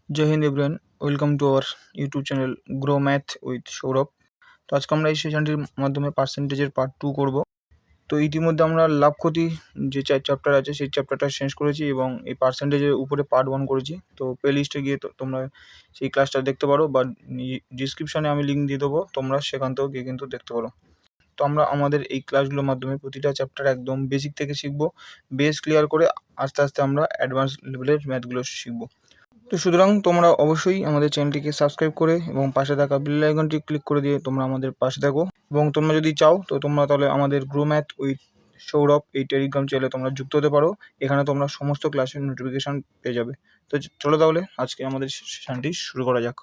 Joy Hind everyone, welcome to our YouTube channel grow math with Sourav. তো আজকে আমরা এই সেশনটির মাধ্যমে পার্সেন্টেজের পার্ট 2 করব। তো ইতিমধ্যে আমরা লাভ ক্ষতি যে চ্যাপ্টার আছে সেই চ্যাপ্টারটা শেষ করেছি এবং এই পার্সেন্টেজের উপরে পার্ট 1 করেছি। তো প্লে লিস্টে গিয়ে তোমরা সেই ক্লাসটা দেখতে পারো বা ডিসক্রিপশানে আমি লিঙ্ক দিয়ে দেবো, তোমরা সেখান থেকেও গিয়ে কিন্তু দেখতে পারো। তো আমরা আমাদের এই ক্লাসগুলোর মাধ্যমে প্রতিটা চ্যাপ্টার একদম বেসিক থেকে শিখবো, বেস ক্লিয়ার করে আস্তে আস্তে আমরা অ্যাডভান্স লেভেলের ম্যাথগুলো শিখবো। তো সুতরাং তোমরা অবশ্যই আমাদের চ্যানেলটিকে সাবস্ক্রাইব করে এবং পাশে থাকা বেল আইকনটি ক্লিক করে দিয়ে তোমরা আমাদের পাশে থাকো। এবং তোমরা যদি চাও তো তোমরা তাহলে আমাদের গ্রো ম্যাথ উইথ সৌরভ এই টেলিগ্রাম চ্যানেলে তোমরা যুক্ত হতে পারো। এখানে তোমরা সমস্ত ক্লাসের নোটিফিকেশান পেয়ে যাবে। তো চলো তাহলে আজকে আমাদের সেশনটি শুরু করা যাক।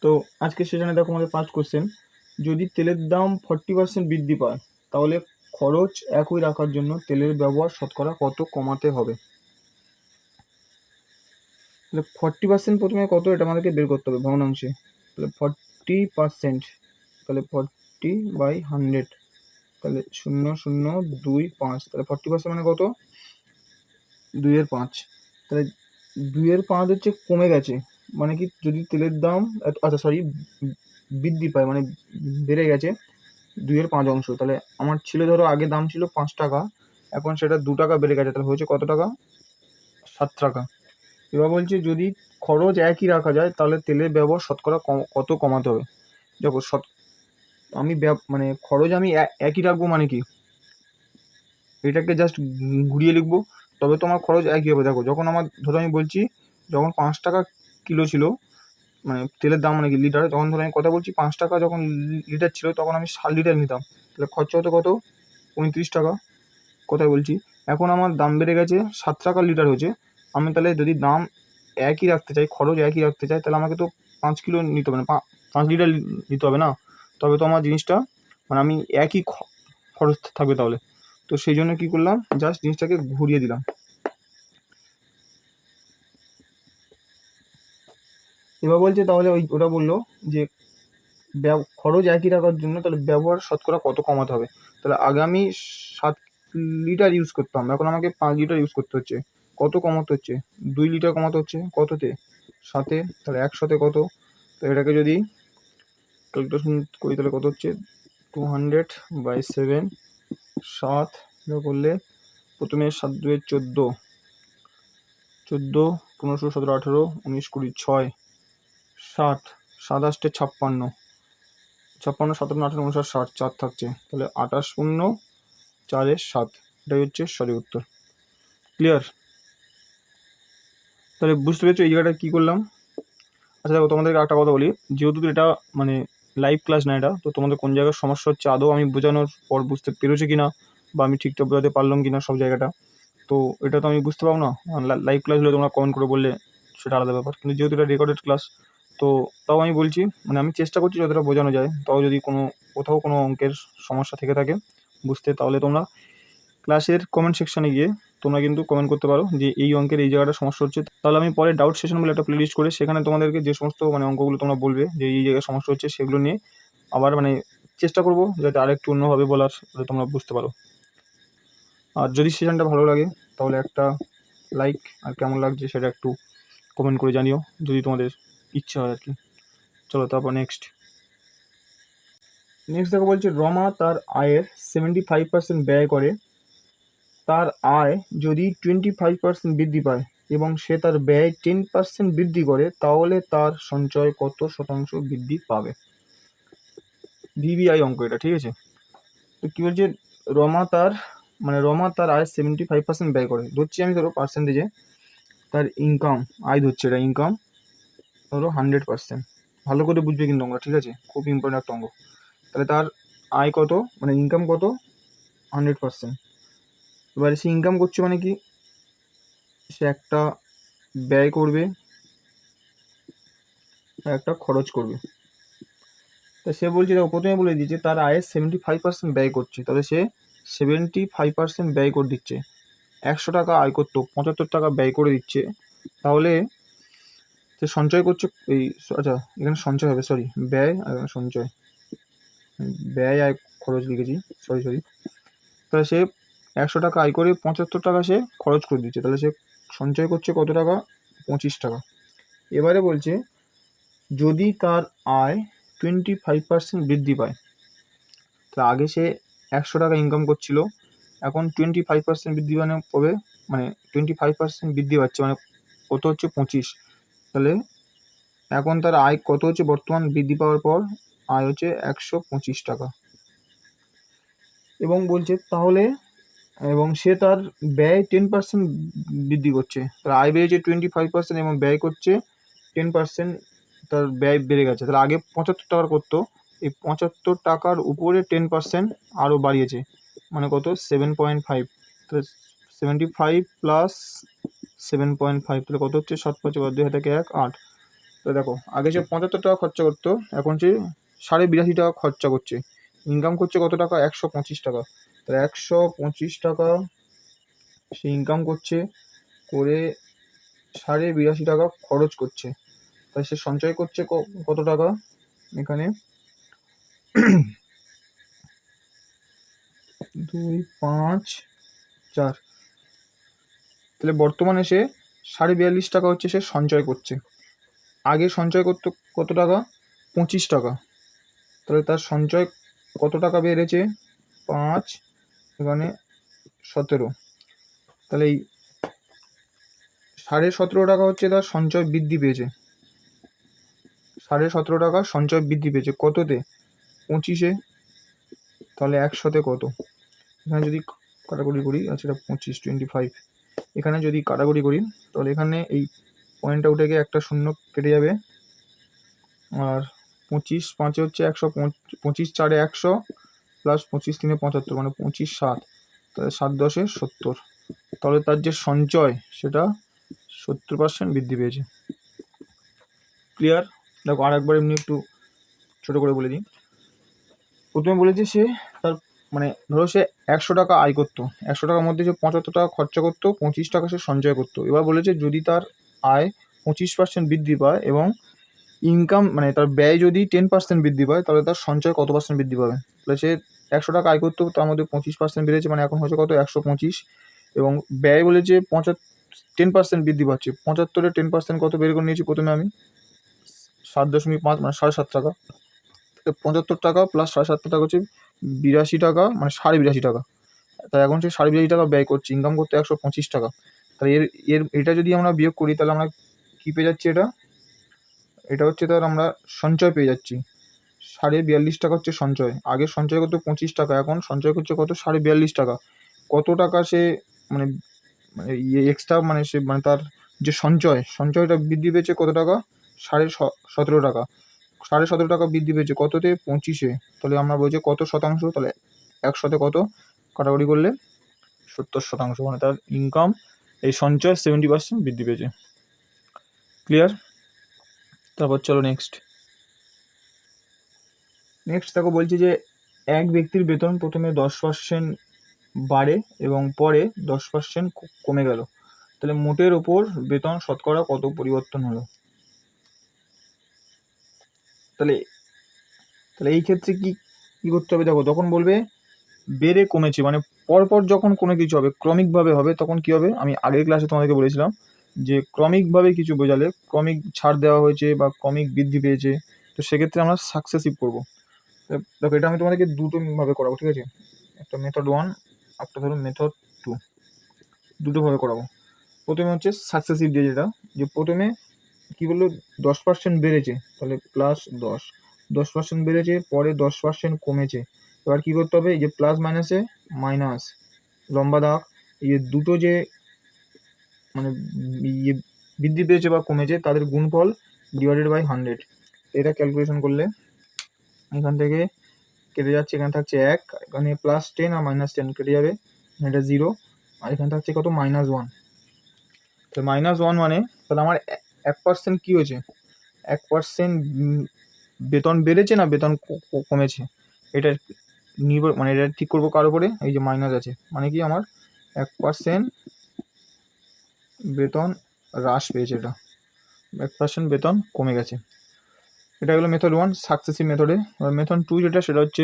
তো আজকের সেশনে দেখো আমাদের ফার্স্ট কোশ্চেন, যদি তেলের দাম 40% বৃদ্ধি পায় তাহলে খরচ একই রাখার জন্য তেলের ব্যবহার শতকরা কত কমাতে হবে? তাহলে 40% প্রথমে কত, এটা আমাদেরকে বের করতে হবে ভগ্নাংশে। তাহলে 40%, তাহলে 40/100, তাহলে 0.025, তাহলে 40% মানে কত? 2/5। তাহলে 2/5 হচ্ছে কমে গেছে, মানে কি যদি তেলের দাম বৃদ্ধি পায় মানে বেড়ে গেছে 2/5 অংশ। তাহলে আমার ছিল ধরো আগে দাম ছিল 5 টাকা, এখন সেটা 2 টাকা বেড়ে গেছে, তাহলে হয়েছে কত টাকা? 7 টাকা। এবার বলছে যদি খরচ একই রাখা যায় তাহলে তেলের ব্যবহার শতকরা কত কমাতে হবে? দেখো আমি মানে খরচ আমি একই রাখবো মানে কি, এটাকে জাস্ট ঘুরিয়ে লিখবো তবে তোমার খরচ একই হবে। দেখো যখন আমার ধরো আমি বলছি যখন 5 টাকা কিলো ছিল, মানে তেলের দাম মানে কি লিটার, যখন ধরো আমি কথা বলছি 5 টাকা যখন লিটার ছিল তখন আমি 7 লিটার নিতাম, তাহলে খরচা হতো কত? 35 টাকা। কোথায় বলছি, এখন আমার দাম বেড়ে গেছে 7 টাকা লিটার হয়েছে, আমি তাহলে যদি দাম একই রাখতে চাই, খরচ একই রাখতে চাই, তাহলে আমাকে তো 5 কিলো নিতে হবে না, 5 লিটার নিতে হবে না, তবে তো আমার জিনিসটা মানে আমি একই খরচ থাকবে তাহলে। তো সেই জন্য কী করলাম, জাস্ট জিনিসটাকে ঘুরিয়ে দিলাম। এবার বলছে তাহলে ওটা বললো যে খরচ একই রাখার জন্য তাহলে ব্যবহার শতকরা কত কমাতে হবে। তাহলে আগে আমি 7 লিটার ইউজ করতাম, এখন আমাকে 5 লিটার ইউজ করতে হচ্ছে। কত কমাতে হচ্ছে? 2 লিটার কমাতে হচ্ছে। কততে? 7-এ। তাহলে 100-তে কত? তো এটাকে যদি ক্যালকুলেশন করি তাহলে কত হচ্ছে? 200/7, 7 করলে প্রথমে 7 2 14, 14 15 16 17 18 19 20 6 60, 7 8 56, 56 57 58 59 60, 4 থাকছে, তাহলে 28 শূন্য 4 7, এটাই হচ্ছে সঠিক উত্তর। ক্লিয়ার? তাহলে বুঝতে পেরেছো এই জায়গাটা কী করলাম? আচ্ছা দেখো তোমাদেরকে একটা কথা বলি, যেহেতু এটা মানে লাইভ ক্লাস না এটা, তো তোমাদের কোন জায়গায় সমস্যা হচ্ছে আদৌ আমি বোঝানোর পর বুঝতে পেরেছি কিনা বা আমি ঠিকঠাক বোঝাতে পারলাম কিনা সব জায়গাটা, তো এটা তো আমি বুঝতে পারবো না। লাইভ ক্লাস হলে তোমরা কমেন্ট করে বললে সেটা আলাদা ব্যাপার, কিন্তু যেহেতু এটা রেকর্ডেড ক্লাস, তো তাও আমি বলছি মানে আমি চেষ্টা করছি যতটা বোঝানো যায়। তাও যদি কোথাও কোনো অঙ্কের সমস্যা থেকে থাকে বুঝতে, তাহলে তোমরা ক্লাসের কমেন্ট সেকশানে গিয়ে তোমরা কিন্তু কমেন্ট করতে পারো যে এই অঙ্কের এই জায়গাটা সমস্যা হচ্ছে। তাহলে আমি পরে ডাউট সেশন বলে একটা প্লেলিস্ট করে সেখানে তোমাদেরকে যে সমস্ত মানে অঙ্কগুলো তোমরা বলবে যে এই জায়গায় সমস্যা হচ্ছে সেগুলো নিয়ে আবার মানে চেষ্টা করবো যাতে আরেকটু অন্যভাবে বলার, যাতে তোমরা বুঝতে পারো। আর যদি সেশনটা ভালো লাগে তাহলে একটা লাইক, আর কেমন লাগছে সেটা একটু কমেন্ট করে জানিও যদি তোমাদের ইচ্ছা হয় আর কি। চলো তারপর নেক্সট দেখো বলছে রমা তার আয়ের 75% ব্যয় করে, তার আয় যদি 25% বৃদ্ধি পায় এবং সে তার ব্যয় 10% বৃদ্ধি করে তাহলে তার সঞ্চয় কত শতাংশ বৃদ্ধি পাবে? ভিবিআই অঙ্ক এটা, ঠিক আছে? তো কী বলছে, রমা তার আয় 75% ব্যয় করে, ধরছি আমি ধরো পার্সেন্টেজে তার ইনকাম, আয় ধরছে এটা ইনকাম ধরো 100%, ভালো করে বুঝবে কিন্তু অঙ্কটা, ঠিক আছে? খুব ইম্পর্টেন্ট একটা অঙ্ক। তাহলে তার আয় কত, মানে ইনকাম কত? 100%। এবারে সে ইনকাম করছে মানে কি, সে একটা ব্যয় করবে আর একটা খরচ করবে। তা সে বলছে, দেখো প্রথমে বলে দিচ্ছে তার আয়ের 75% ব্যয় করছে, তাহলে সে 75% ব্যয় করে দিচ্ছে। 100 টাকা আয় করতো, 75 টাকা ব্যয় করে দিচ্ছে, তাহলে সে সঞ্চয় করছে এই, আচ্ছা এখানে সঞ্চয় হবে, সরি ব্যয় আর এখানে সঞ্চয়, ব্যয় আর খরচ লিখেছি, সরি। তাহলে সে 100 টাকা আয় করে 75 টাকা সে খরচ করে দিচ্ছে, তাহলে সে সঞ্চয় করছে কত টাকা, 25 টাকা। এবারে বলছে যদি তার আয় 25% বৃদ্ধি পায়, তাহলে আগে সে 100 টাকা ইনকাম করছিল, এখন 25% বৃদ্ধি মানে পাবে, মানে 25% বৃদ্ধি পাচ্ছে, মানে কত হচ্ছে 25। তাহলে এখন তার আয় কত হচ্ছে, বর্তমান বৃদ্ধি পাওয়ার পর আয় হচ্ছে 125 টাকা। এবং বলছে তাহলে, এবং সে তার ব্যয় 10% বৃদ্ধি করছে, তার আয় বেড়েছে 25% এবং ব্যয় করছে 10%, তার ব্যয় বেড়ে গেছে। তাহলে আগে 75 টাকার করতো, এই 75 টাকার উপরে 10% আরও বাড়িয়েছে, মানে কত 7.5। তাহলে 75 প্লাস 7.5, তাহলে কত হচ্ছে 7 5 2 থেকে 1 8। তো দেখো আগে সে 75 টাকা খরচা করতো, এখন সে 82.5 টাকা খরচা করছে, ইনকাম করছে কত টাকা, 125 টাকা। তাহলে 125 টাকা সে ইনকাম করছে, করে 82.5 টাকা খরচ করছে। তাই সে সঞ্চয় করছে কত টাকা, এখানে 2 5 4। তাহলে বর্তমানে সে 42.5 টাকা হচ্ছে সে সঞ্চয় করছে। আগে সঞ্চয় করতো কত টাকা, 25 টাকা। তাহলে তার সঞ্চয় কত টাকা বেড়েছে, 5 এখানে 17। তাহলে এই 17.5 টাকা হচ্ছে তার সঞ্চয় বৃদ্ধি পেয়েছে, 17.5 টাকা সঞ্চয় বৃদ্ধি পেয়েছে কততে, 25-এ। তাহলে 100-তে কত, এখানে যদি কাটাকুটি করি, আচ্ছা এটা 25 25, এখানে যদি কাটাকুটি করি তাহলে এখানে এই পয়েন্টটা উঠে গিয়ে একটা শূন্য কেটে যাবে, আর 25 5-এ হচ্ছে 100, 25 4-এ 100 প্লাস 25 3-এ 75, মানে 25 7, তাহলে 7 10-এ 70। তাহলে তার যে সঞ্চয় সেটা 70% বৃদ্ধি পেয়েছে। ক্লিয়ার? দেখো আর একবার এমনি একটু ছোটো করে বলে দিই। প্রথমে বলেছে সে তার, মানে ধরো সে 100 টাকা আয় করতো, 100 টাকার মধ্যে সে 75 টাকা খরচা করতো, 25 টাকা সে সঞ্চয় করতো। এবার বলেছে যদি তার আয় 25% বৃদ্ধি পায় এবং ইনকাম, মানে তার ব্যয় যদি 10% বৃদ্ধি পায়, তাহলে তার সঞ্চয় কত পার্সেন্ট বৃদ্ধি পাবে। তাহলে সে 100 টাকা আয় করতো, তার মধ্যে 25% বেড়েছে, মানে এখন হচ্ছে কত 125, এবং ব্যয় বলেছে 10% বৃদ্ধি পাচ্ছে। 75-এ 10% কত বের করে নিয়েছি প্রথমে আমি, 7.5, মানে 7.5 টাকা। 75 টাকা প্লাস 7.5 টাকা হচ্ছে 82 টাকা, মানে 82.5 টাকা। তাই এখন সে 82.5 টাকা ব্যয় করছে, ইনকাম করতে 125 টাকা। তাহলে এটা যদি আমরা বিয়োগ করি তাহলে আমরা কী পেয়ে যাচ্ছি, এটা হচ্ছে তার আমরা সঞ্চয় পেয়ে যাচ্ছি। 42.5 টাকা হচ্ছে সঞ্চয়। আগে সঞ্চয় করতো 25 টাকা, এখন সঞ্চয় করছে কত, 42.5 টাকা। কত টাকা সে মানে এক্সট্রা, মানে সে মানে তার যে সঞ্চয়টা বৃদ্ধি পেয়েছে কত টাকা, 17.5 টাকা। 17.5 টাকা বৃদ্ধি পেয়েছে কততে, 25-এ। তাহলে আমরা বলছি কত শতাংশ, তাহলে 100-তে কত কাটাকুটি করলে 70%, মানে তার ইনকাম, এই সঞ্চয় 70% বৃদ্ধি পেয়েছে। ক্লিয়ার? তারপর চলো নেক্সট দেখো বলছি যে এক ব্যক্তির বেতন প্রথমে 10% বাড়ে এবং পরে 10% কমে গেল, তাহলে মোটের ওপর বেতন শতকরা কত পরিবর্তন হলো। তাহলে এই ক্ষেত্রে কি করতে হবে, দেখো তখন বলবে বেড়ে কমেছে, মানে পরপর যখন কোনো কিছু হবে ক্রমিকভাবে হবে তখন কি হবে, আমি আগের ক্লাসে তোমাদেরকে বলেছিলাম যে ক্রমিকভাবে কিছু বোঝালে, ক্রমিক ছাড় দেওয়া হয়েছে বা ক্রমিক বৃদ্ধি পেয়েছে, তো সেক্ষেত্রে আমরা সাকসেসিভ করবো। দেখো এটা আমি তোমাদেরকে দুটোভাবে করাবো, ঠিক আছে, একটা মেথড 1, একটা ধরো মেথড 2, দুটোভাবে করাবো। প্রথমে হচ্ছে সাকসেসিভ দিয়ে, যেটা যে প্রথমে কী বললো 10% বেড়েছে, তাহলে প্লাস 10% বেড়েছে, পরে 10% কমেছে। এবার কী করতে হবে, এই যে প্লাস মাইনাসে মাইনাস, লম্বা দাগ, এই যে দুটো যে মানে ইয়ে বৃদ্ধি পেয়েছে বা কমেছে তাদের গুণফল ডিভাইডেড বাই 100। এটা ক্যালকুলেশন করলে এখান থেকে কেটে যাচ্ছে, এখানে থাকছে 1, এখানে +10 আর -10 কেটে যাবে, এটা 0, আর এখানে থাকছে কত, -1। তো -1 মানে তাহলে আমার 1% কী হয়েছে, 1% বেতন বেড়েছে না বেতন কমেছে, এটা নির্ভর, মানে এটা ঠিক করবো কার উপরে, এই যে মাইনাস আছে মানে কি আমার 1% বেতন হ্রাস পেয়েছে, এটা 1% বেতন কমে গেছে। এটা হলো মেথড 1 সাকসেসিভ মেথডে। এবার মেথড 2 যেটা, সেটা হচ্ছে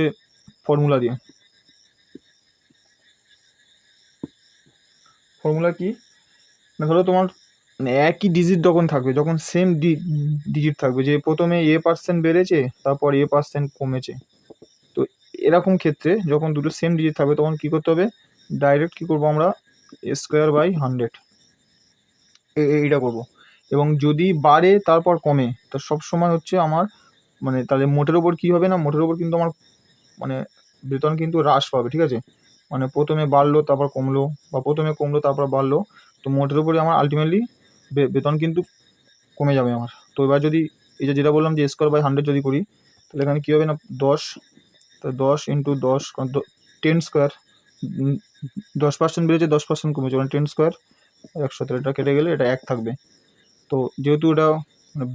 ফর্মুলা দিয়ে। ফর্মুলা কি, ধরো তোমার মানে একই ডিজিট যখন থাকবে, যখন সেম ডিজিট থাকবে, যে প্রথমে % বেড়েছে তারপর % কমেছে, তো এরকম ক্ষেত্রে যখন দুটো সেম ডিজিট থাকবে তখন কী করতে হবে, ডাইরেক্ট কী করবো আমরা, a² / 100 এইটা করবো। এবং যদি বাড়ে তারপর কমে, তো সবসময় হচ্ছে আমার মানে তাহলে মোটের ওপর কী হবে না, মোটের ওপর কিন্তু আমার মানে বেতন কিন্তু হ্রাস পাবে, ঠিক আছে। মানে প্রথমে বাড়লো তারপর কমলো, বা প্রথমে কমলো তারপর বাড়লো, তো মোটের উপরে আমার আলটিমেটলি বেতন কিন্তু কমে যাবে আমার। তো এবার যদি এই যে যেটা বললাম যে a² / 100 যদি করি, তাহলে এখানে কী হবে না, 10, তো 10 × 10 10², 10% বেড়েছে 10% কমেছে, মানে 10² 100, তাহলে এটা কেটে গেলে এটা 1 থাকবে। তো যেহেতু এটা মানে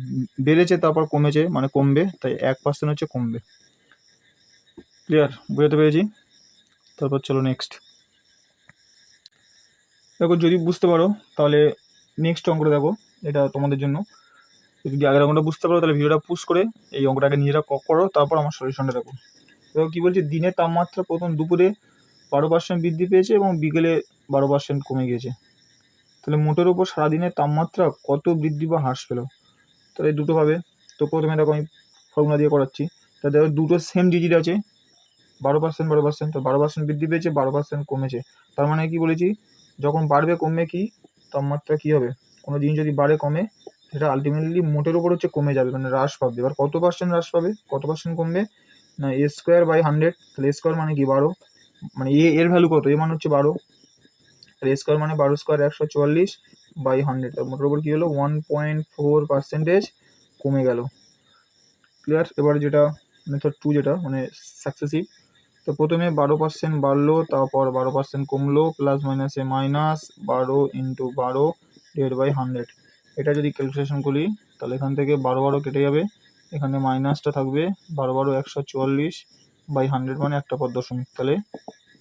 বেড়েছে তারপর কমেছে মানে কমবে, তাই 1% হচ্ছে কমবে। ক্লিয়ার, বুঝতে পেরেছি। তারপর চলো নেক্সট। দেখো যদি বুঝতে পারো তাহলে নেক্সট অঙ্কটা দেখো, এটা তোমাদের জন্য। যদি আগের অঙ্কটা বুঝতে পারো তাহলে ভিডিওটা পুশ করে এই অঙ্কটাকে নিজেরা করো, তারপর আমার সলিউশনটা দেখো। দেখো কী বলছে, দিনের তাপমাত্রা প্রথম দুপুরে 12% বৃদ্ধি পেয়েছে এবং বিকেলে 12% কমে গিয়েছে, তাহলে মোটের উপর সারাদিনের তাপমাত্রা কত বৃদ্ধি বা হ্রাস পেল। তাহলে দুটো ভাবে। তো প্রথমে দেখো আমি ফর্মুলা দিয়ে করাচ্ছি। তা দেখো দুটো সেম ডিজিট আছে, 12% 12%, তো 12% বৃদ্ধি পেয়েছে 12% কমেছে। তার মানে কি বলেছি, যখন বাড়বে কমবে কি, তাপমাত্রা কী হবে, কোনো জিনিস যদি বাড়ে কমে সেটা আলটিমেটলি মোটের ওপর হচ্ছে কমে যাবে, মানে হ্রাস পাবে। এবার কত % হ্রাস পাবে, কত % কমবে না, a²/100, তাহলে a² মানে কি 12, মানে এর ভ্যালু কত, এ মানে হচ্ছে 12, তাহলে a² মানে 12² 144/100, তার মোটের ওপর কী হলো 1.4% কমে গেল। ক্লিয়ার। এবার যেটা মেথড 2 যেটা মানে সাকসেসিভ, তো প্রথমে 12% বাড়লো তারপর 12% কমলো, প্লাস মাইনাসে মাইনাস 12 × 12 / 100। এটা যদি ক্যালকুলেশন করি তাহলে এখান থেকে 12 12 কেটে যাবে, এখানে মাইনাসটা থাকবে, 12 12 144/100 মানে একটা পদ দশমিক, তাহলে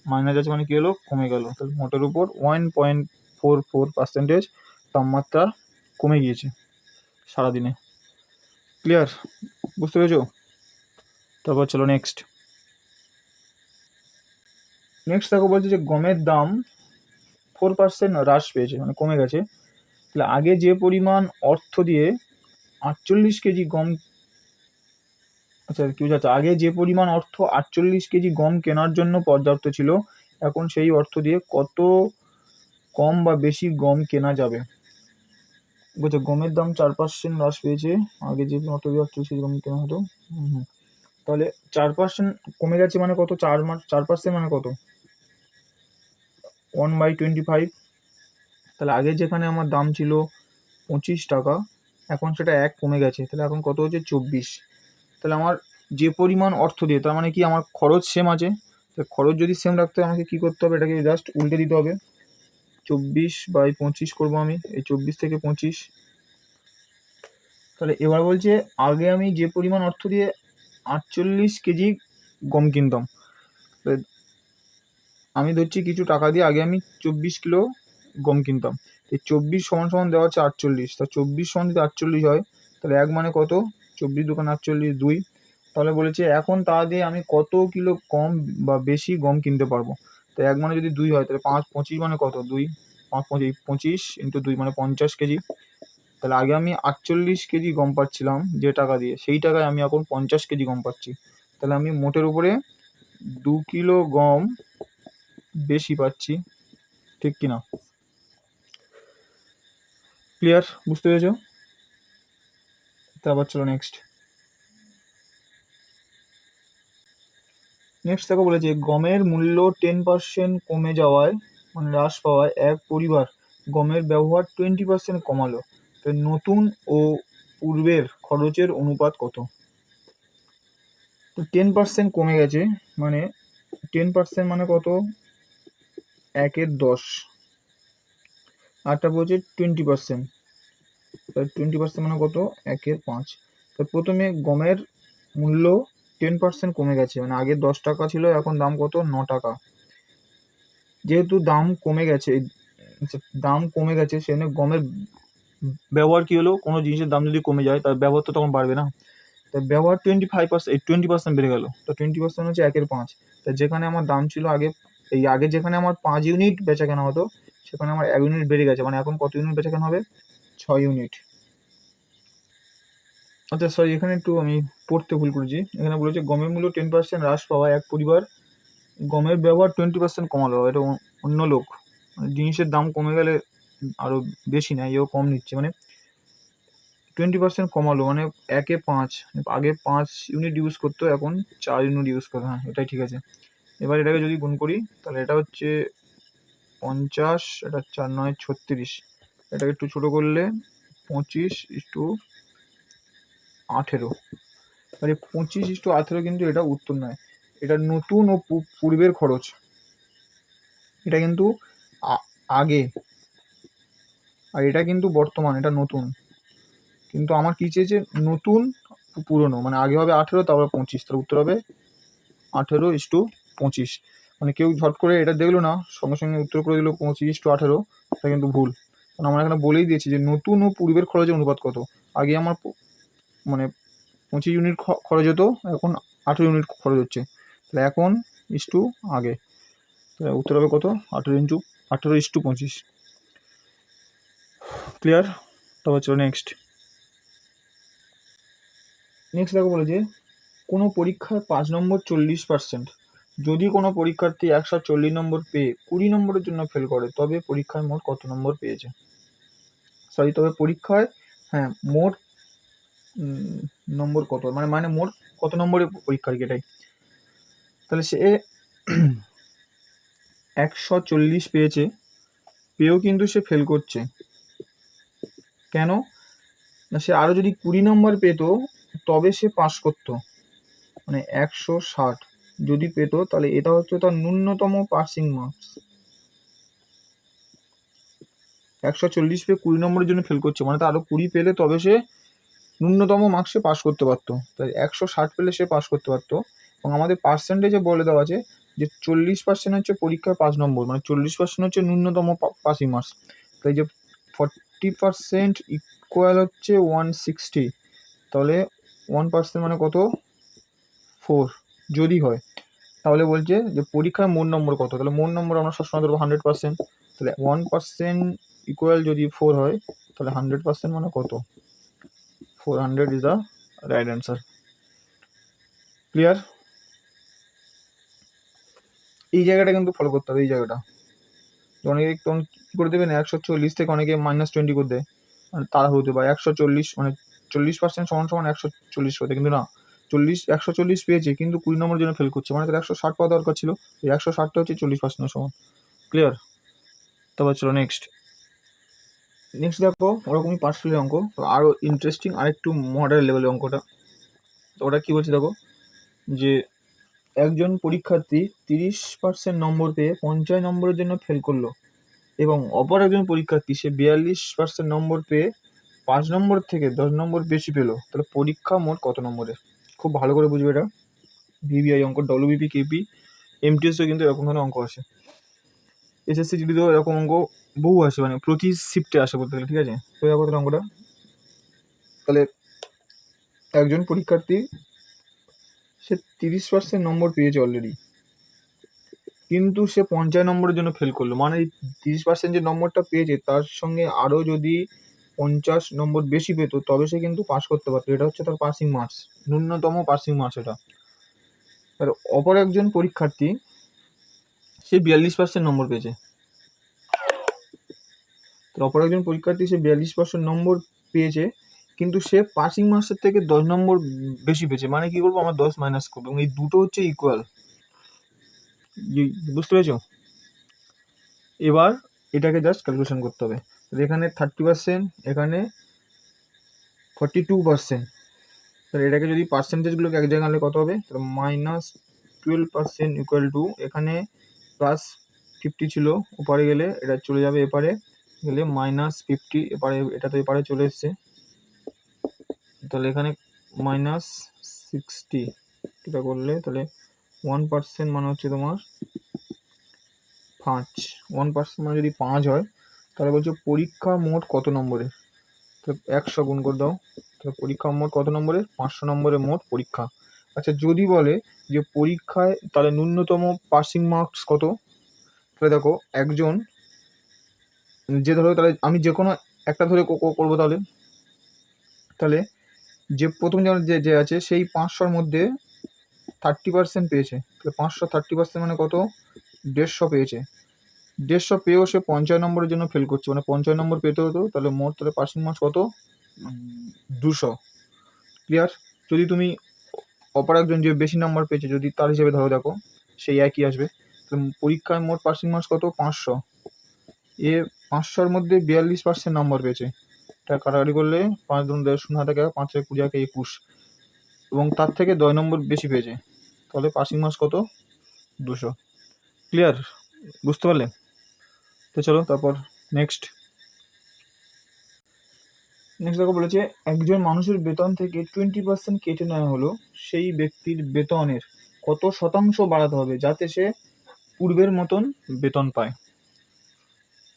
মাইনাস আছে মানে কী হলো, কমে গেল। তাহলে মোটের উপর 1.44% তাপমাত্রা কমে গিয়েছে সারাদিনে। ক্লিয়ার, বুঝতে পেরেছো। তারপর চলো নেক্সট। দেখো বলছে যে গমের দাম 4% হ্রাস পেয়েছে, মানে কমে গেছে। তাহলে আগে যে পরিমাণ অর্থ দিয়ে 48 কেজি গম, আচ্ছা কি বোঝাচ্ছে, আগে যে পরিমাণ অর্থ 48 কেজি গম কেনার জন্য পর্যাপ্ত ছিল, এখন সেই অর্থ দিয়ে কত কম বা বেশি গম কেনা যাবে। বলছে গমের দাম 4% হ্রাস পেয়েছে, আগে যে অর্থ দিয়ে 48 কেজি গম কেনা হতো। তাহলে 4% কমে গেছে মানে কত, 4% মানে কত, 1/25। তাহলে আগে যেখানে আমার দাম ছিল 25 টাকা, এখন সেটা 1 কমে গেছে, তাহলে এখন কত হচ্ছে 24। তাহলে আমার যে পরিমাণ অর্থ দিয়ে, তার মানে কি আমার খরচ সেম আছে, তাহলে খরচ যদি সেম রাখতে হয় আমাকে কী করতে হবে, এটাকে জাস্ট উল্টে দিতে হবে, 24/25 করবো আমি, এই 24 থেকে 25। তাহলে এবার বলছে আগে আমি যে পরিমাণ অর্থ দিয়ে 48 কেজি গম কিনতাম, আমি ধরছি কিছু টাকা দিয়ে আগে আমি 24 কিলো গম কিনতাম, এই 24 = দেওয়া হচ্ছে 48, তা 24 সমান যদি 48 হয় তাহলে 1 মানে কত, 24 × 48 2। তাহলে বলেছে এখন তা দিয়ে আমি কত কিলো কম বা বেশি গম কিনতে পারবো। তো 1 মানে যদি 2 হয় তাহলে 5 25 মানে কত, 2 5 25 × 2 মানে 50 কেজি। তাহলে আগে আমি 48 কেজি গম পাচ্ছিলাম যে টাকা দিয়ে, সেই টাকায় আমি এখন 50 কেজি গম পাচ্ছি, তাহলে আমি মোটের উপরে 2 কিলো গম বেশি পাচ্ছি, ঠিক কিনা। ক্লিয়ার, বুঝতে পেরেছো। তারপর চলো নেক্সট। দেখো বলেছে গমের মূল্য 10% কমে যাওয়ায় মানে হ্রাস পাওয়ায় এক পরিবার গমের ব্যবহার 20% কমালো, তো নতুন ও পূর্বের খরচের অনুপাত কত। তো 10% কমে গেছে, মানে 10% মানে কত, 1/10, আরটা বলছে 20%, 20% মানে কত, 1/5। তো প্রথমে গমের মূল্য 10% কমে গেছে, মানে আগে 10 টাকা ছিল, এখন দাম কত, 9 টাকা। যেহেতু দাম কমে গেছে, সেজন্য গমের ব্যবহার কি হলো, কোনো জিনিসের দাম যদি কমে যায় তার ব্যবহার তো তখন বাড়বে না, তাই ব্যবহার 20% বেড়ে গেল। তো 20% হচ্ছে 1/5। তা যেখানে আমার দাম ছিল আগে, এই আগে যেখানে আমার 5 ইউনিট বেচা কেনা হতো, সেখানে আমার 1 ইউনিট বেড়ে গেছে, মানে এখন কত ইউনিট বেচাকেনা হবে? 6 ইউনিট। আচ্ছা সরি, এখানে একটু আমি পড়তে ভুল করেছি। এখানে বলেছে গমের মূল্য 10% হ্রাস পাওয়ায় এক পরিবার গমের ব্যবহার 20% কমালো। এটা অন্য লোক, মানে জিনিসের দাম কমে গেলে আরও বেশি নেয়, এও কম নিচ্ছে, মানে 20% কমালো, মানে 1-এ 5, আগে 5 ইউনিট ইউজ করতো, এখন 4 ইউনিট ইউজ করে। হ্যাঁ, এটাই ঠিক আছে। এবার এটাকে যদি গুণ করি তাহলে এটা হচ্ছে 50, এটা 4 9 36, এটাকে একটু ছোটো করলে 25:18। তাহলে 25:18 কিন্তু এটা উত্তর নয়, এটা নতুন ও পূর্বের খরচ। এটা কিন্তু আগে, আর এটা কিন্তু বর্তমান, এটা নতুন। কিন্তু আমার কি চেয়েছে? নতুন পুরনো, মানে আগে হবে 18, তারপর 25, তার উত্তর হবে 18:25। মানে কেউ ঝট করে এটা দেখলো না, সঙ্গে সঙ্গে উত্তর করে দিল 25:18, এটা কিন্তু ভুল। কারণ আমরা এখানে বলেই দিয়েছি যে নতুন ও পূর্বের খরচের অনুপাত কত। আগে আমার মানে 25 ইউনিট খরচ হতো, এখন 18 ইউনিট খরচ হচ্ছে, তাহলে এখন ইস্টু আগে, তাহলে উত্তর হবে কত? 18:25। ক্লিয়ার? তারপর চলো নেক্সট দেখো, বলেছে কোনো পরীক্ষায় 5 নম্বর 40%, যদি কোনো পরীক্ষার্থী 140 নম্বর পেয়ে 20 নম্বরের জন্য ফেল করে, তবে পরীক্ষায় মোট কত নম্বর পেয়েছে? সরি, তবে পরীক্ষায়, হ্যাঁ, মোট নম্বর কত, মানে মোট কত নম্বরের পরীক্ষার্থী, এটাই। তাহলে সে 140 পেয়েছে, পেয়েও কিন্তু সে ফেল করছে। কেন না? সে আরও যদি 20 নম্বর পেত তবে সে পাস করতো, মানে 160 যদি পেত, তাহলে এটা হচ্ছে তার ন্যূনতম পাসিং মার্কস। 140 পেয়ে 20 নম্বরের জন্য ফেল করছে, মানে তার আরও 20 পেলে তবে সে ন্যূনতম মার্কসে পাস করতে পারতো। তাই 160 পেলে সে পাস করতে পারতো। এবং আমাদের পার্সেন্টেজে বলে দেওয়া আছে যে 40% হচ্ছে পরীক্ষায় 5 নম্বর, মানে 40% হচ্ছে ন্যূনতম পাসিং মার্কস। তাই যে 40% ইকুয়াল হচ্ছে 160, তাহলে 1% মানে কত? 4 যদি হয়। তাহলে বলছে যে পরীক্ষায় মোট নম্বর কত, তাহলে মোট নম্বর আমরা সবসময় ধরবো 100%, তাহলে 1% ইকুয়াল যদি 4 হয়, তাহলে 100% মানে কত? 400 is the right answer. Clear? এই জায়গাটা কিন্তু ফলো করতে হবে, এই জায়গাটা। অনেকে তখন কী করে দেবেন, 140 থেকে অনেকে -20 করে দেয়, মানে তারা হতে পারে 140, মানে 40% সমান 140 হতে, কিন্তু না, 140 পেয়েছে কিন্তু 20 নম্বরের জন্য ফেল করছে, মানে তার 160 পাওয়া দরকার ছিল, এই 160টা হচ্ছে 40% সমান। ক্লিয়ার? তারপর চলো নেক্সট দেখো, ওরকমই পার্সেলের অঙ্ক, তো আরও ইন্টারেস্টিং, আরেকটু মডার্ন লেভেলের অঙ্কটা। তো ওটা কী বলছে দেখো, যে একজন পরীক্ষার্থী 30% নম্বর পেয়ে 50 নম্বরের জন্য ফেল করলো, এবং অপর একজন পরীক্ষার্থী সে 42% নম্বর পেয়ে 5 নম্বর থেকে 10 নম্বর বেশি পেলো, তাহলে পরীক্ষা মোট কত নম্বরের? খুব ভালো করে বুঝবে এটা, ভিভিআই অঙ্ক, ডব্লিউবিপি, কেপি, এমটিএসও কিন্তু এরকম ধরনের অঙ্ক আসে। এসএসসি জিডিতেও এরকম অঙ্ক বহু আসে, মানে প্রতি শিফটে আসে বলতে গেলে, ঠিক আছে? তো দেখো অঙ্কটা, তাহলে একজন পরীক্ষার্থী সে 30% নম্বর পেয়েছে অলরেডি, কিন্তু সে 50 নম্বরের জন্য ফেল করলো, মানে 30% যে নম্বরটা পেয়েছে তার সঙ্গে আরও যদি 50 নম্বর বেশি পেত তবে সে কিন্তু পাস করতে পারতো, এটা হচ্ছে তার পাসিং মার্কস, ন্যূনতম পাসিং মার্কস এটা। আর অপর একজন পরীক্ষার্থী সে 42% নম্বর পেয়েছে, তো অপর একজন পরীক্ষার্থী সে 42% নম্বর পেয়েছে, কিন্তু সে পাসিং মার্কসের থেকে 10 নম্বর বেশি পেয়েছে, মানে কি করবো, আমার 10 মাইনাস করবো, এবং এই দুটো হচ্ছে ইকুয়াল, বুঝতে পেরেছো? এবার এটাকে জাস্ট ক্যালকুলেশন করতে হবে, এখানে 30%, এখানে 42%, তাহলে এটাকে যদি পার্সেন্টেজগুলোকে এক জায়গায় আনলে কত হবে, তাহলে -12% ইকুয়াল টু, এখানে +50 ছিল, ওপারে গেলে এটা চলে যাবে, এপারে গেলে -50, এপারে এটা তো এপারে চলে এসছে, তাহলে এখানে -60, এটা করলে তাহলে 1% মানে হচ্ছে তোমার 5, 1% মানে যদি 5 হয়, তাহলে বলছো পরীক্ষা মোট কত নম্বরের, তাহলে 100 গুণ করে দাও, তাহলে পরীক্ষা মোট কত নম্বরের? 500 নম্বরের মোট পরীক্ষা। আচ্ছা, যদি বলে যে পরীক্ষায় তাহলে ন্যূনতম পাসিং মার্কস কত, তাহলে দেখো একজন যে ধরো তাহলে আমি যে কোনো একটা ধরে করবো, তাহলে যে প্রথম যে যে আছে সেই 500-র মধ্যে 30% পেয়েছে, তাহলে 500 30% মানে কত, 150 পেয়েছে। 150 পেয়েও সে 50 নম্বরের জন্য ফেল করছে, মানে 50 নম্বর পেতে হতো, তাহলে মোট তাহলে পাসিং মার্কস কত, 200। ক্লিয়ার? যদি তুমি অপর একজন যে বেশি নাম্বার পেয়েছে যদি তার হিসেবে ধরো দেখো, সেই একই আসবে। পরীক্ষায় মোট পাসিং মার্কস কত, 500। এ 500-র মধ্যে 42% নাম্বার পেয়েছে। এটা কাটাকাটি করলে 5 2 10 0 হাতে 5 20 21, এবং তার থেকে 10 নম্বর বেশি পেয়েছে, তাহলে পাসিং মার্কস কত, 200। ক্লিয়ার? বুঝতে পারলে? তো চলো তারপর নেক্সট দেখো বলেছে, একজন মানুষের বেতন থেকে 20% কেটে নেওয়া হলো, সেই ব্যক্তির বেতনের কত শতাংশ বাড়াতে হবে যাতে সে পূর্বের মতন বেতন পায়।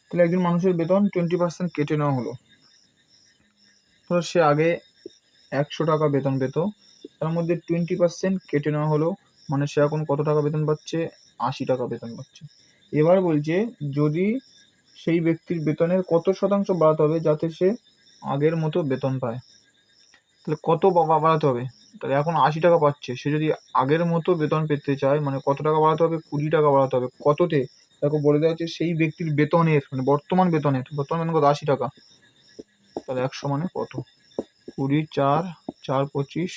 তাহলে একজন মানুষের বেতন 20% কেটে নেওয়া হলো, ধরো সে আগে 100 টাকা বেতন পেত, তার মধ্যে 20% কেটে নেওয়া হলো, মানে সে এখন কত টাকা বেতন পাচ্ছে, 80 টাকা বেতন পাচ্ছে। এবার বলছে যদি সেই ব্যক্তির বেতনের কত শতাংশ বাড়াতে হবে যাতে সে আগের মতো বেতন পায়। তাহলে কত বাড়াতে হবে, তাহলে এখন 80 টাকা পাচ্ছে, সে যদি আগের মতো বেতন পেতে চায় মানে কত টাকা বাড়াতে হবে, 20 টাকা বাড়াতে হবে। কততে, দেখো বলে দেওয়া হচ্ছে সেই ব্যক্তির বেতনের মানে বর্তমান বেতন কত, 80 টাকা, তাহলে 100 মানে কত, 20 4 4 25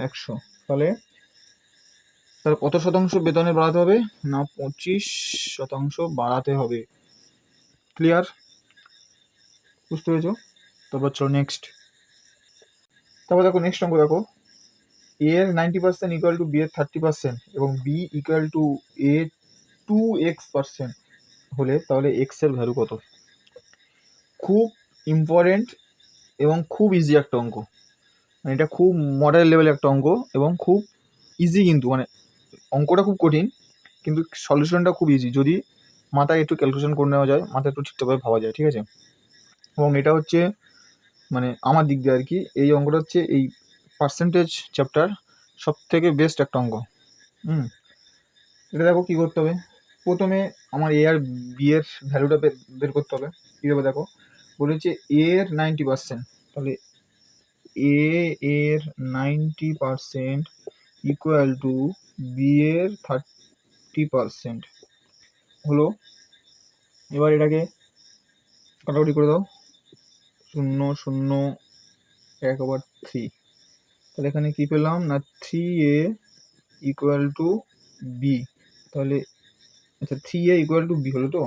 100, তাহলে কত শতাংশ বেতনে বাড়াতে হবে না, 25% বাড়াতে হবে। ক্লিয়ার? বুঝতে পেরেছো? তারপর চলো নেক্সট। তারপর দেখো নেক্সট অঙ্ক দেখো, এ এর 90% ইকুয়াল টু বি এর 30% এবং B equal to A 2x% হলে তাহলে এক্স এর ভ্যালু কত। খুব ইম্পর্টেন্ট এবং খুব ইজি একটা অঙ্ক, মানে এটা খুব মডার্ন লেভেলের একটা অঙ্ক এবং খুব ইজি, কিন্তু মানে অঙ্কটা খুব কঠিন কিন্তু সলিউশনটা খুব ইজি যদি মাথায় একটু ক্যালকুলেশন করে নেওয়া যায়, মাথায় একটু ঠিকঠাকভাবে ভাবা যায়, ঠিক আছে? এবং এটা হচ্ছে মানে আমার দিক দিয়ে আর কি, এই অঙ্কটা হচ্ছে এই পার্সেন্টেজ চ্যাপ্টার সব থেকে বেস্ট একটা অঙ্ক। এটা দেখো কী করতে হবে, প্রথমে আমার এ আর বি এর ভ্যালুটা বের করতে হবে। কীভাবে দেখো, বলেছে এ এর 90%, তাহলে এ এর 90% ইকুয়াল টু বি এর 30% হলো। এবার এটাকে কাটাকুটি করে দাও, 0 0 1/3, তাহলে এখানে কি পেলাম না 3a ইকুয়াল টু বি, তাহলে আচ্ছা 3a ইকুয়াল টু বি হলো তো।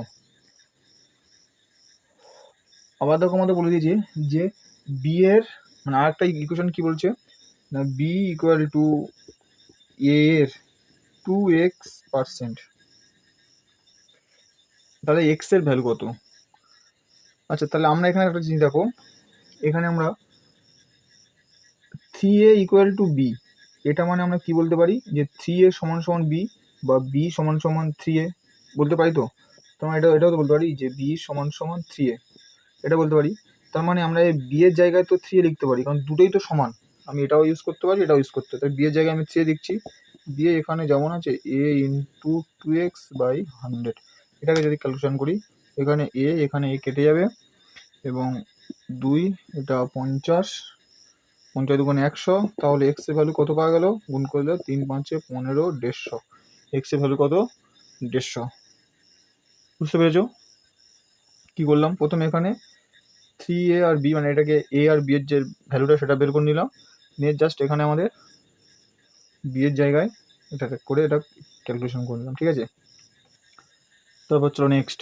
আবার দেখো আমাদের বলে দিয়েছে যে বি এর মানে আর একটা ইকুয়েশন কি বলছে না, বি ইকুয়াল টু এ এর 2x%, তাহলে এক্স এর ভ্যালু কত। আচ্ছা তাহলে আমরা এখানে একটা জিনিস দেখো, এখানে আমরা 3a ইকুয়াল টু বি, এটা মানে আমরা কি বলতে পারি যে 3a সমান সমান বি বা বি সমান সমান 3a বলতে পারি। তো তোমার এটাও তো বলতে পারি যে বি সমান সমান 3a, এটা বলতে পারি। তার মানে আমরা এই বি এর জায়গায় তো 3a লিখতে পারি, কারণ দুটোই তো সমান, আমি এটাও ইউজ করতে পারি এটাও ইউজ করতে পারি। তাই বি এর জায়গায় আমি 3a দিচ্ছি, দিয়ে এখানে যেমন আছে a ইন্টু 2x/100, এটাকে যদি ক্যালকুলেশন করি, এখানে এখানে কেটে যাবে এবং 2 এটা 50 50 2 100, তাহলে এক্স এর ভ্যালু কত পাওয়া গেল, গুণ করলে 3 5 15 150, এক্স এর ভ্যালু কত, 150। বুঝতে পেরেছো কি করলাম, প্রথমে এখানে 3a আর বি মানে এটাকে এ আর বি এর যে ভ্যালুটা সেটা বের করে নিলাম, নিয়ে জাস্ট এখানে আমাদের বি এর জায়গায় এটা করে এটা ক্যালকুলেশন করে নিলাম, ঠিক আছে? তারপর চলো নেক্সট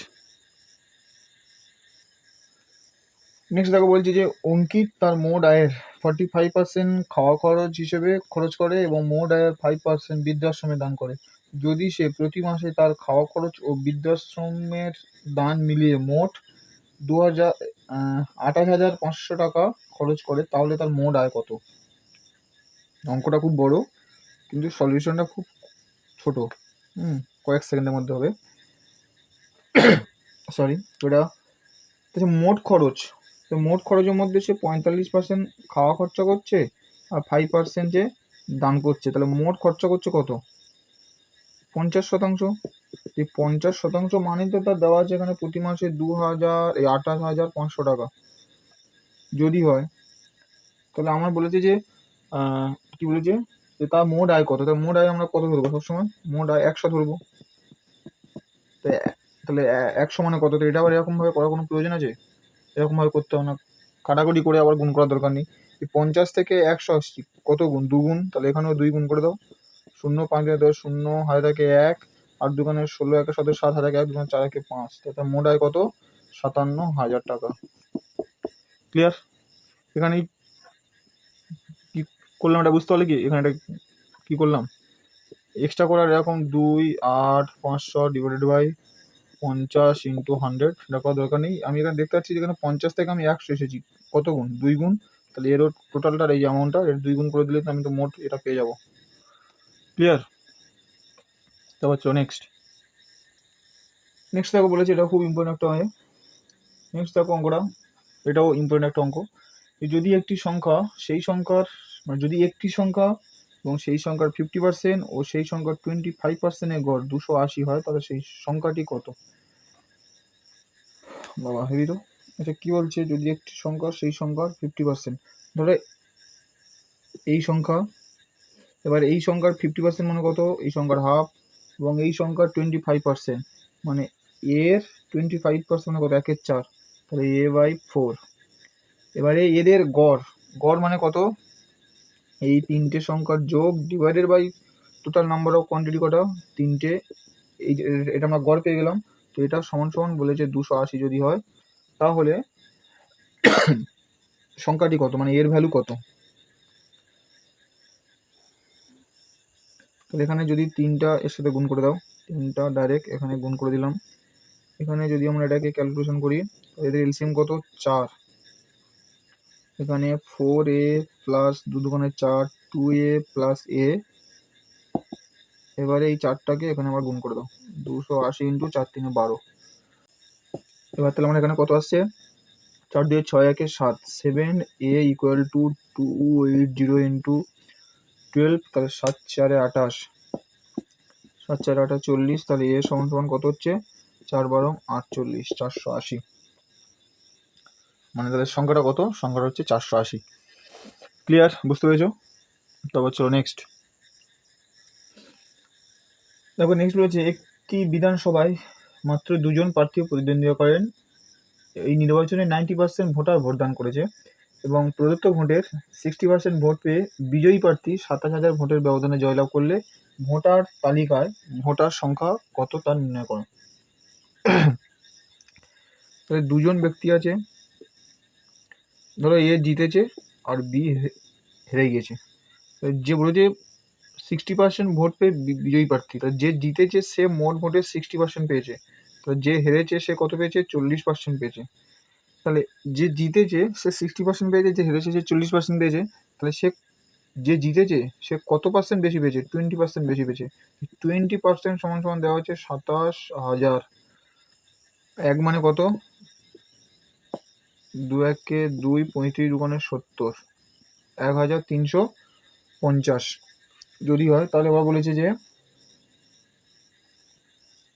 দেখো বলছি যে অঙ্কিত তার মোট আয়ের 45% খাওয়া খরচ হিসেবে খরচ করে এবং মোট আয়ের 5% বৃদ্ধাশ্রমে দান করে। যদি সে প্রতি মাসে তার খাওয়া খরচ ও বৃদ্ধাশ্রমের দান মিলিয়ে মোট 28,500 টাকা খরচ করে তাহলে তার মোট আয় কত। অঙ্কটা খুব বড় কিন্তু সলিউশনটা খুব ছোট, কয়েক সেকেন্ডের মধ্যে হবে। সরি, ওটা মোট খরচ, তো মোট খরচের মধ্যে সে 45% খাওয়া খরচা করছে আর 5% যে দান করছে, তাহলে মোট খরচা করছে কত, 50%। এই 50% মানে তো তার দেওয়া আছে এখানে প্রতি মাসে 28,500 টাকা যদি হয়। তাহলে আমার বলেছে যে কি বলেছে যে তার মোট আয় কত, তার মোট আয় আমরা কত ধরবো সবসময়, মোট আয় 100 ধরবো। তাহলে 100 মানে কত, তো এটা আবার এরকম ভাবে করার কোনো প্রয়োজন আছে? এরকম ভাবে করতে হবে না, কাটাকুটি করে আবার গুণ করার দরকার নেই। 50 থেকে 100 আসছি কত গুণ, 2 গুণ, তাহলে এখানেও 2 গুণ করে দাও। 0 5 10, 0 হাতে থাকে 1, আর 2 16 1 7 7 হাতে থাকে 1, 2 4 1 5, তাহলে মোট আয় কত, 57,000 টাকা। ক্লিয়ার? এখানে কি করলাম এটা বুঝতে পারলে কি, এখানে এটা কি করলাম, এক্সট্রা করার এরকম 2 8 500 ডিভাইডেড বাই 50 ইন্টু 100 এটা করার দরকার নেই। আমি এখানে দেখতে পাচ্ছি যেখানে 50 থেকে আমি 100 এসেছি, কত গুণ, 2 গুণ, তাহলে এরও টোটালটার এই অ্যামাউন্টটা এর 2 গুণ করে দিলে তো আমি তো মোট এটা পেয়ে যাবো। ক্লিয়ার? তারপর চলো নেক্সট দেখো বলেছে, এটা খুব ইম্পর্টেন্ট একটা হয়। নেক্সট দেখো অঙ্কটা, এটাও ইম্পর্টেন্ট একটা অঙ্ক। যদি একটি সংখ্যা সেই সংখ্যার মানে যদি একটি সংখ্যা এবং সেই সংখ্যার 50% ও সেই সংখ্যার 25%-এর গড় 280 হয়, তাহলে সেই সংখ্যাটি কত? বাবা হেবি তো। আচ্ছা কি বলছে, যদি একটি সংখ্যা সেই সংখ্যার 50%, ধরো এই সংখ্যা, এবার এই সংখ্যার 50% মানে কত, এই সংখ্যার হাফ, এবং এই সংখ্যার 25% মানে এর 25% মানে কত, 1/4, তাহলে a/4। এবারে এদের গড়, গড় মানে কত, এই তিনটে সংখ্যার যোগ divided by total number of quantity কটা, তিনটে, এই এটা আমরা গড় পেয়ে গেলাম। তো এটা সমান সমান বলেছে 280 যদি হয়, তাহলে সংখ্যাটি কত, মানে এর ভ্যালু কত। তাহলে এখানে যদি 3টা এর সাথে গুণ করে দাও, 3টা ডাইরেক্ট এখানে গুণ করে দিলাম। এখানে যদি আমরা এটাকে ক্যালকুলেশন করি, এদের এলসিএম কত, 4। এখানে 4a প্লাস 2 দুগুণে 4, 2a প্লাস a। এবারে এই 4টাকে এখানে আবার গুণ করে দাও, 280 ইন্টু 4 3 12। এবার তাহলে আমরা এখানে কত আসছে, 4 2 6 1 7, 7a ইকুয়াল টু 280 ইন্টু 12, তাহলে 7 4 28, 7 4 8 40, তাহলে এ সমান সমান কত হচ্ছে, 4 12 48, 480। মানে তাদের সংখ্যাটা কত, সংখ্যাটা হচ্ছে 480। ক্লিয়ার? বুঝতে পেরেছো? তারপর চলো নেক্সট দেখো। নেক্সট বলেছে, একটি বিধানসভায় মাত্র 2জন প্রার্থী প্রতিদ্বন্দ্বিতা করেন। এই নির্বাচনে 90% ভোটার ভোটদান করেছে এবং প্রদত্ত ভোটের 60% ভোট পেয়ে বিজয়ী প্রার্থী 27,000 ভোটের ব্যবধানে জয়লাভ করলে ভোটার তালিকায় ভোটার সংখ্যা কত তা নির্ণয় করো। তাহলে 2জন ব্যক্তি আছে, ধরো এ জিতেছে আর বি হেরে গেছে। যে বলেছে 60% ভোট পেয়ে বিজয়ী প্রার্থী, তা যে জিতেছে সে মোট ভোটের 60% পেয়েছে, তো যে হেরেছে সে কত পেয়েছে, 40% পেয়েছে। তাহলে যে জিতেছে সে 60% পেয়েছে, যে হেরেছে সে 40% পেয়েছে, তাহলে সে যে জিতেছে সে কত পার্সেন্ট বেশি পেয়েছে, 20% বেশি পেয়েছে। 20% সমান সমান দেওয়া হচ্ছে 27,000। এক মানে কত, 2 1 2, 35 2 70, 1,350 যদি হয়। তাহলে ওরা বলেছে যে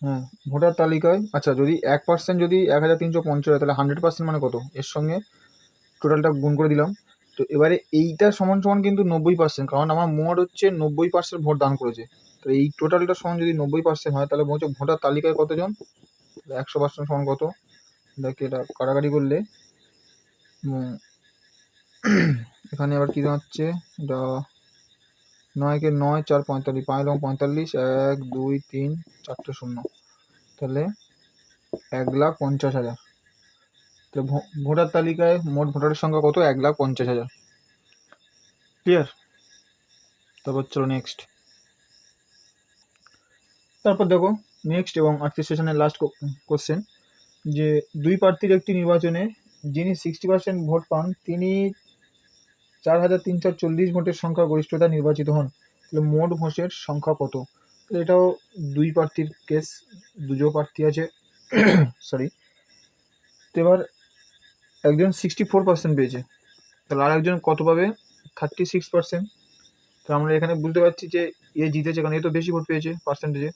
হ্যাঁ ভোটার তালিকায়, আচ্ছা যদি 1% যদি 1,350 হয়, তাহলে 100% মানে কত, এর সঙ্গে টোটালটা গুণ করে দিলাম। তো এবারে এইটা সমান সমান কিন্তু 90%, কারণ আমার মোট হচ্ছে 90% ভোট দান করেছে। তো এই টোটালটা সমান যদি 90% হয়, তাহলে বলছে ভোটার তালিকায় কতজন, 100% সমান কত, দেখে এটা কাটাকাটি করলে এখানে আবার কী দাঁড়াচ্ছে, এটা 9 কে 9 4 45, 5 এবং 45, 1 2 3 4টে শূন্য, তাহলে 1,50,000। তো ভোটার তালিকায় মোট ভোটারের সংখ্যা কত, 1,50,000। ক্লিয়ার? তারপর চলো নেক্সট। তারপর দেখো নেক্সট এবং আজকের সেশনের লাস্ট কোশ্চেন, যে দুই প্রার্থীর একটি নির্বাচনে যিনি 60% ভোট পান তিনি 4,340 ভোটের সংখ্যা গরিষ্ঠতা নির্বাচিত হন, তাহলে মোট ভোটের সংখ্যা কত। তো এটাও দুই প্রার্থীর কেস, দুটো প্রার্থী আছে সরি। তো এবার একজন 64% পেয়েছে, তাহলে আর একজন কত পাবে, 36%। তো আমরা এখানে বুঝতে পারছি যে এ জিতেছে কারণ এ তো বেশি ভোট পেয়েছে পার্সেন্টেজে,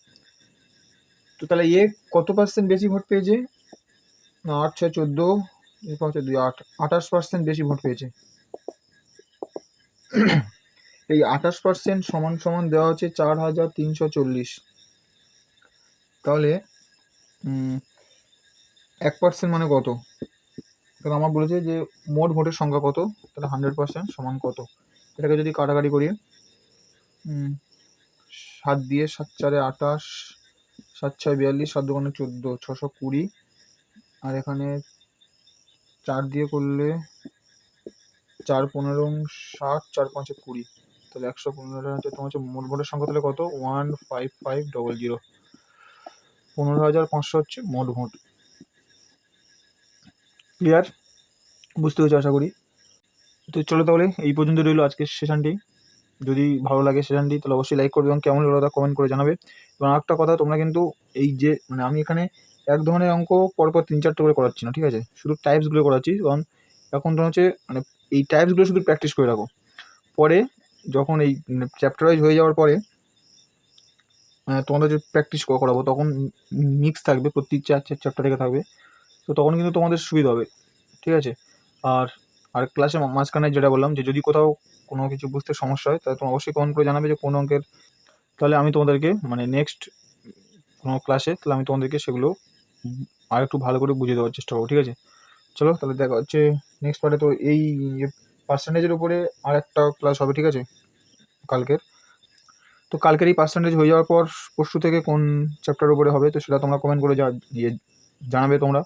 তো তাহলে এ কত পার্সেন্ট বেশি ভোট পেয়েছে? না, 8 6 14, এ হচ্ছে 2 8, 28% বেশি ভোট পেয়েছে। এই 28% সমান সমান দেওয়া হচ্ছে 4340। তাহলে 1% মানে কত? তাহলে আমার বলেছে যে মোট ভোটের সংখ্যা কত, তাহলে 100% সমান কত? এটাকে যদি কাটাকাটি করি, 7 দিয়ে 7 4 28, 7 6 42, 7 2 14, 620, আর এখানে 4 দিয়ে করলে 4 15 60, 4 5 20, তাহলে 115 হচ্ছে তোমার হচ্ছে মোট ভোটের সংখ্যা, তাহলে কত? 15500। 15500 হচ্ছে মোট ভোট। ক্লিয়ার? বুঝতে পেরেছো আশা করি। তো চলো তাহলে এই পর্যন্ত রইলো আজকের সেশনটি। যদি ভালো লাগে সেশনটি তাহলে অবশ্যই লাইক করবে এবং কেমন হলো তা কমেন্ট করে জানাবে। এবং আরেকটা কথা, তোমরা কিন্তু এই যে মানে আমি এখানে এক ধরনের অঙ্ক পরপর 3 4টে করে করাচ্ছি না, ঠিক আছে? শুধু টাইপসগুলো করাচ্ছি, কারণ এখন তো হচ্ছে মানে এই টাইপসগুলো শুধু প্র্যাকটিস করে রাখো। পরে যখন এই চ্যাপ্টার ওয়াইজ হয়ে যাওয়ার পরে তোমাদের যে প্র্যাকটিস করাবো, তখন মিক্স থাকবে, প্রতি চ্যাপ্টার থেকে থাকবে, তো তখন কিন্তু তোমাদের সুবিধা হবে, ঠিক আছে? আর ক্লাসে মাঝখানে যেটা বললাম, যে যদি কোথাও কোনো কিছু বুঝতে সমস্যা হয় তাহলে তোমরা অবশ্যই কমেন্ট করে জানাবে যে কোন অঙ্কের, তাহলে আমি তোমাদেরকে মানে নেক্সট কোনো ক্লাসে তাহলে আমি তোমাদেরকে সেগুলো আর একটু ভালো করে বুঝিয়ে দেওয়ার চেষ্টা করবো, ঠিক আছে? চলো তাহলে দেখা হচ্ছে নেক্সট পার্টে। তো এই পার্সেন্টেজের উপরে আর একটা ক্লাস হবে, ঠিক আছে, কালকের। তো কালকের এই পার্সেন্টেজ হয়ে যাওয়ার পর পরশু থেকে কোন চ্যাপ্টার উপরে হবে, তো সেটা তোমরা কমেন্ট করে জানাবে তোমরা,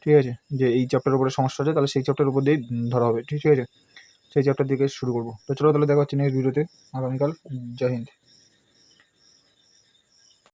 ঠিক আছে? যে এই চ্যাপ্টারের উপরে সমস্যা আছে, তাহলে সেই চ্যাপ্টারের উপর দিয়েই ধরা হবে, ঠিক আছে? সেই চ্যাপ্টার দিকে শুরু করবো। তো চলো তাহলে দেখা হচ্ছে নেক্সট ভিডিওতে আগামীকাল। জয় হিন্দ।